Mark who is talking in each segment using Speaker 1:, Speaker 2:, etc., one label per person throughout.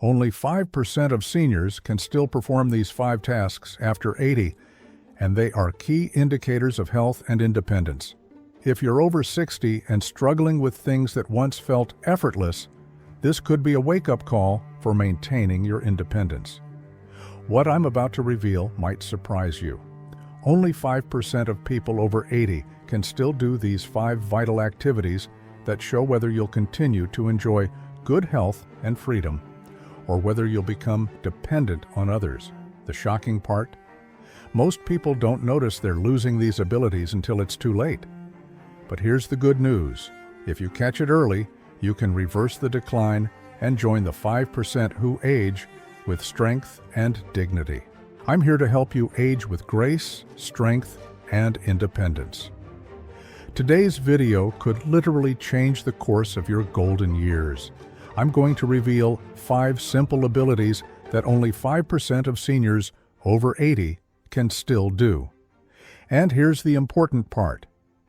Speaker 1: Only 5% of seniors can still perform these 5 tasks after 80, and they are key indicators of health and independence. If you're over 60 and struggling with things that once felt effortless, this could be a wake-up call for maintaining your independence. What I'm about to reveal might surprise you. Only 5% of people over 80 can still do these 5 vital activities that show whether you'll continue to enjoy good health and freedom, or whether you'll become dependent on others. The shocking part? Most people don't notice they're losing these abilities until it's too late. But here's the good news. If you catch it early, you can reverse the decline and join the 5% who age with strength and dignity. I'm here to help you age with grace, strength, and independence. Today's video could literally change the course of your golden years. I'm going to reveal 5 simple abilities that only 5% of seniors over 80 can still do. And here's the important part.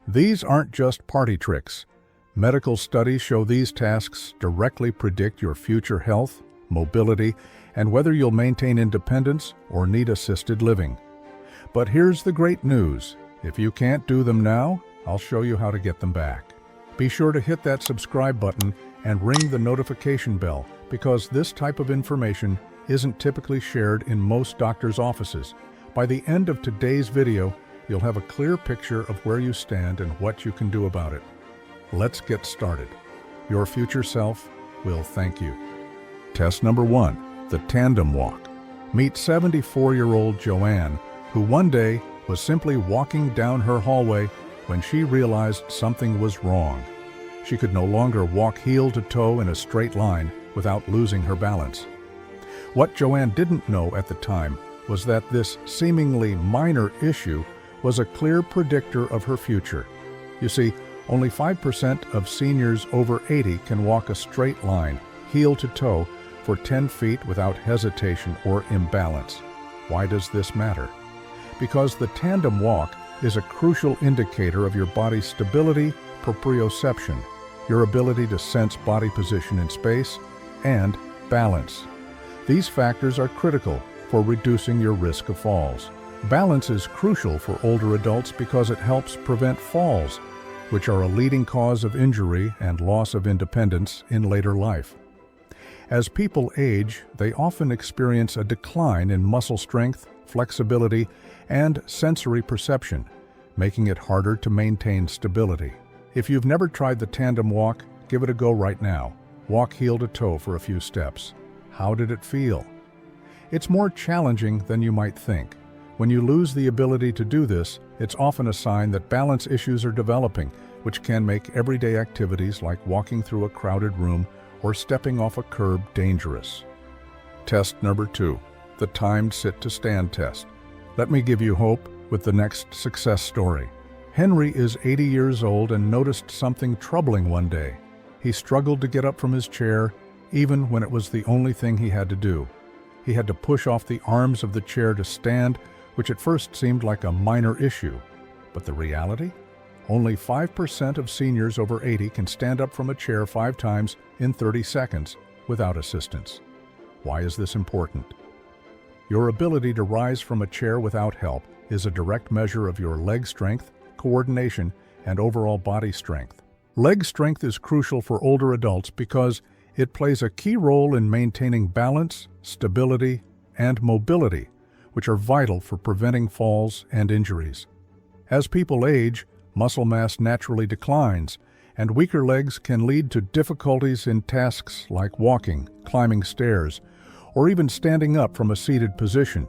Speaker 1: These aren't just party tricks. Medical studies show these tasks directly predict your future health, mobility, and whether you'll maintain independence or need assisted living. But here's the great news. If you can't do them now, I'll show you how to get them back. Be sure to hit that subscribe button and ring the notification bell, because this type of information isn't typically shared in most doctors' offices. By the end of today's video, you'll have a clear picture of where you stand and what you can do about it. Let's get started. Your future self will thank you. Test number 1, the Tandem Walk. Meet 74-year-old Joanne, who one day was simply walking down her hallway when she realized something was wrong. She could no longer walk heel to toe in a straight line without losing her balance. What Joanne didn't know at the time was that this seemingly minor issue was a clear predictor of her future. You see, only 5% of seniors over 80 can walk a straight line, heel to toe, for 10 feet without hesitation or imbalance. Why does this matter? Because the tandem walk is a crucial indicator of your body's stability, proprioception, your ability to sense body position in space, and balance. These factors are critical for reducing your risk of falls. Balance is crucial for older adults because it helps prevent falls, which are a leading cause of injury and loss of independence in later life. As people age, they often experience a decline in muscle strength, flexibility, and sensory perception, making it harder to maintain stability. If you've never tried the tandem walk, give it a go right now. Walk heel to toe for a few steps. How did it feel? It's more challenging than you might think. When you lose the ability to do this, it's often a sign that balance issues are developing, which can make everyday activities like walking through a crowded room or stepping off a curb dangerous. Test number 2, the timed sit-to-stand test. Let me give you hope with the next success story. Henry is 80 years old and noticed something troubling one day. He struggled to get up from his chair, even when it was the only thing he had to do. He had to push off the arms of the chair to stand, which at first seemed like a minor issue. But the reality? Only 5% of seniors over 80 can stand up from a chair 5 times in 30 seconds without assistance. Why is this important? Your ability to rise from a chair without help is a direct measure of your leg strength, coordination, and overall body strength. Leg strength is crucial for older adults because it plays a key role in maintaining balance, stability, and mobility, which are vital for preventing falls and injuries. As people age, muscle mass naturally declines, and weaker legs can lead to difficulties in tasks like walking, climbing stairs, or even standing up from a seated position.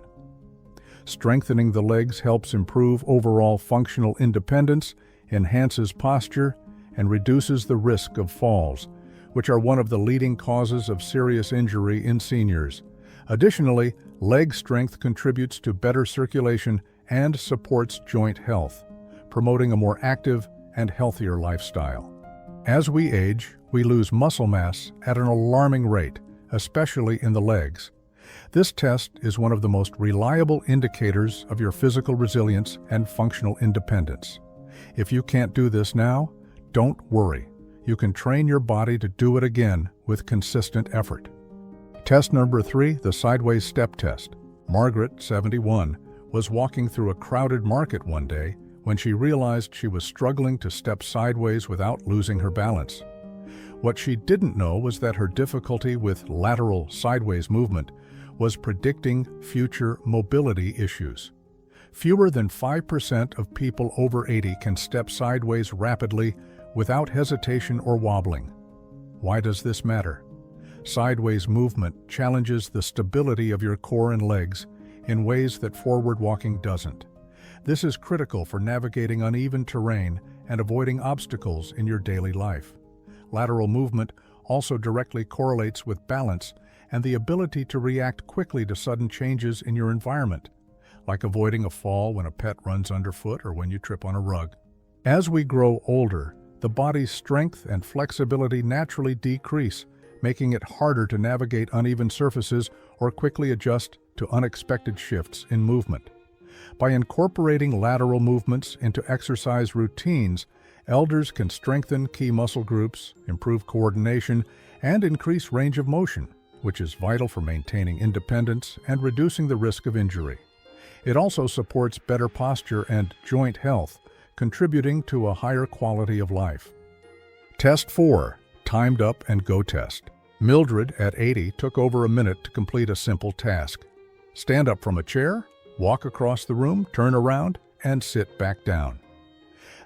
Speaker 1: Strengthening the legs helps improve overall functional independence, enhances posture, and reduces the risk of falls, which are one of the leading causes of serious injury in seniors. Additionally, leg strength contributes to better circulation and supports joint health, promoting a more active and healthier lifestyle. As we age, we lose muscle mass at an alarming rate, especially in the legs. This test is one of the most reliable indicators of your physical resilience and functional independence. If you can't do this now, don't worry. You can train your body to do it again with consistent effort. Test number 3, the sideways step test. Margaret, 71, was walking through a crowded market one day when she realized she was struggling to step sideways without losing her balance. What she didn't know was that her difficulty with lateral sideways movement was predicting future mobility issues. Fewer than 5% of people over 80 can step sideways rapidly without hesitation or wobbling. Why does this matter? Sideways movement challenges the stability of your core and legs in ways that forward walking doesn't. This is critical for navigating uneven terrain and avoiding obstacles in your daily life. Lateral movement also directly correlates with balance and the ability to react quickly to sudden changes in your environment, like avoiding a fall when a pet runs underfoot or when you trip on a rug. As we grow older, the body's strength and flexibility naturally decrease, making it harder to navigate uneven surfaces or quickly adjust to unexpected shifts in movement. By incorporating lateral movements into exercise routines, elders can strengthen key muscle groups, improve coordination, and increase range of motion, which is vital for maintaining independence and reducing the risk of injury. It also supports better posture and joint health, contributing to a higher quality of life. Test 4, timed up and go test. Mildred, at 80, took over a minute to complete a simple task. Stand up from a chair, walk across the room, turn around, and sit back down.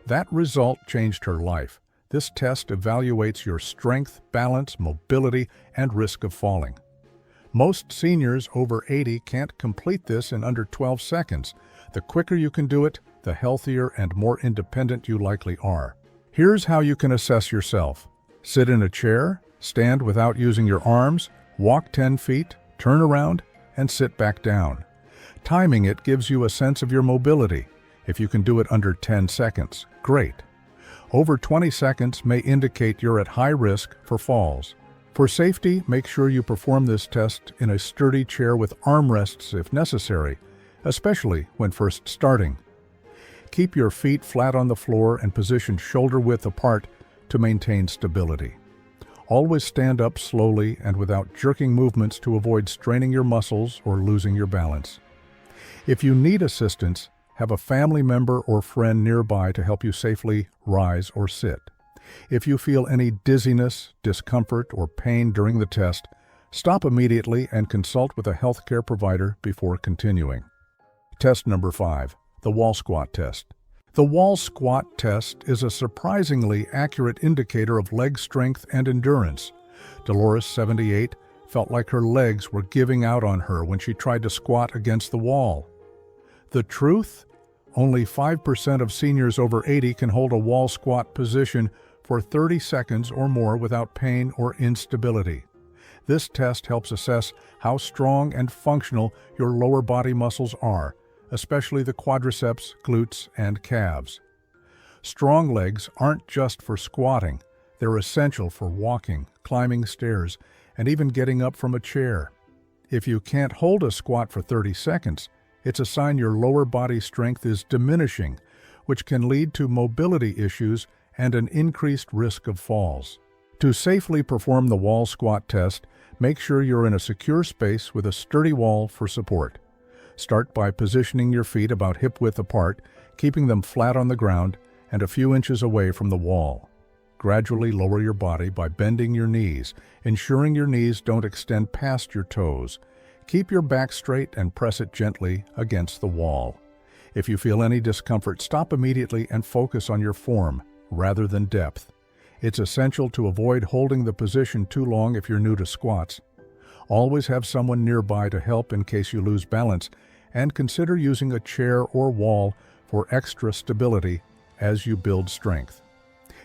Speaker 1: That result changed her life. This test evaluates your strength, balance, mobility, and risk of falling. Most seniors over 80 can't complete this in under 12 seconds. The quicker you can do it, the healthier and more independent you likely are. Here's how you can assess yourself. Sit in a chair, stand without using your arms, walk 10 feet, turn around, and sit back down. Timing it gives you a sense of your mobility. If you can do it under 10 seconds, great. Over 20 seconds may indicate you're at high risk for falls. For safety, make sure you perform this test in a sturdy chair with armrests if necessary, especially when first starting. Keep your feet flat on the floor and positioned shoulder-width apart to maintain stability. Always stand up slowly and without jerking movements to avoid straining your muscles or losing your balance. If you need assistance, have a family member or friend nearby to help you safely rise or sit. If you feel any dizziness, discomfort, or pain during the test, stop immediately and consult with a healthcare provider before continuing. Test number 5, the wall squat test. The wall squat test is a surprisingly accurate indicator of leg strength and endurance. Dolores, 78, felt like her legs were giving out on her when she tried to squat against the wall. The truth? Only 5% of seniors over 80 can hold a wall squat position for 30 seconds or more without pain or instability. This test helps assess how strong and functional your lower body muscles are, especially the quadriceps, glutes, and calves. Strong legs aren't just for squatting. They're essential for walking, climbing stairs, and even getting up from a chair. If you can't hold a squat for 30 seconds, it's a sign your lower body strength is diminishing, which can lead to mobility issues and an increased risk of falls. To safely perform the wall squat test, make sure you're in a secure space with a sturdy wall for support. Start by positioning your feet about hip-width apart, keeping them flat on the ground and a few inches away from the wall. Gradually lower your body by bending your knees, ensuring your knees don't extend past your toes. Keep your back straight and press it gently against the wall. If you feel any discomfort, stop immediately and focus on your form rather than depth. It's essential to avoid holding the position too long if you're new to squats. Always have someone nearby to help in case you lose balance, and consider using a chair or wall for extra stability as you build strength.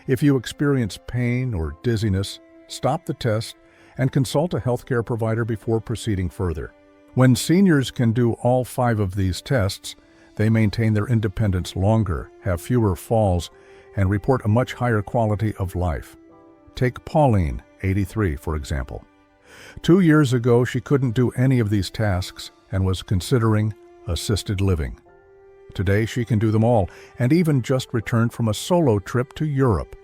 Speaker 1: If you experience pain or dizziness, stop the test and consult a healthcare provider before proceeding further. When seniors can do all 5 of these tests, they maintain their independence longer, have fewer falls, and report a much higher quality of life. Take Pauline, 83, for example. 2 years ago, she couldn't do any of these tasks and was considering assisted living. Today, she can do them all, and even just returned from a solo trip to Europe.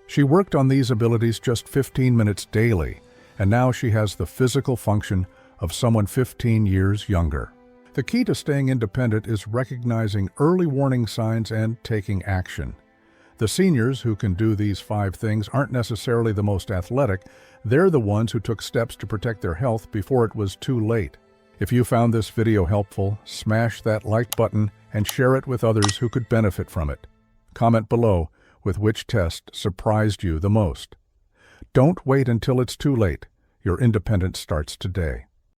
Speaker 1: She worked on these abilities just 15 minutes daily, and now she has the physical function of someone 15 years younger. The key to staying independent is recognizing early warning signs and taking action. The seniors who can do these 5 things aren't necessarily the most athletic. They're the ones who took steps to protect their health before it was too late. If you found this video helpful, smash that like button and share it with others who could benefit from it. Comment below with which test surprised you the most. Don't wait until it's too late. Your independence starts today.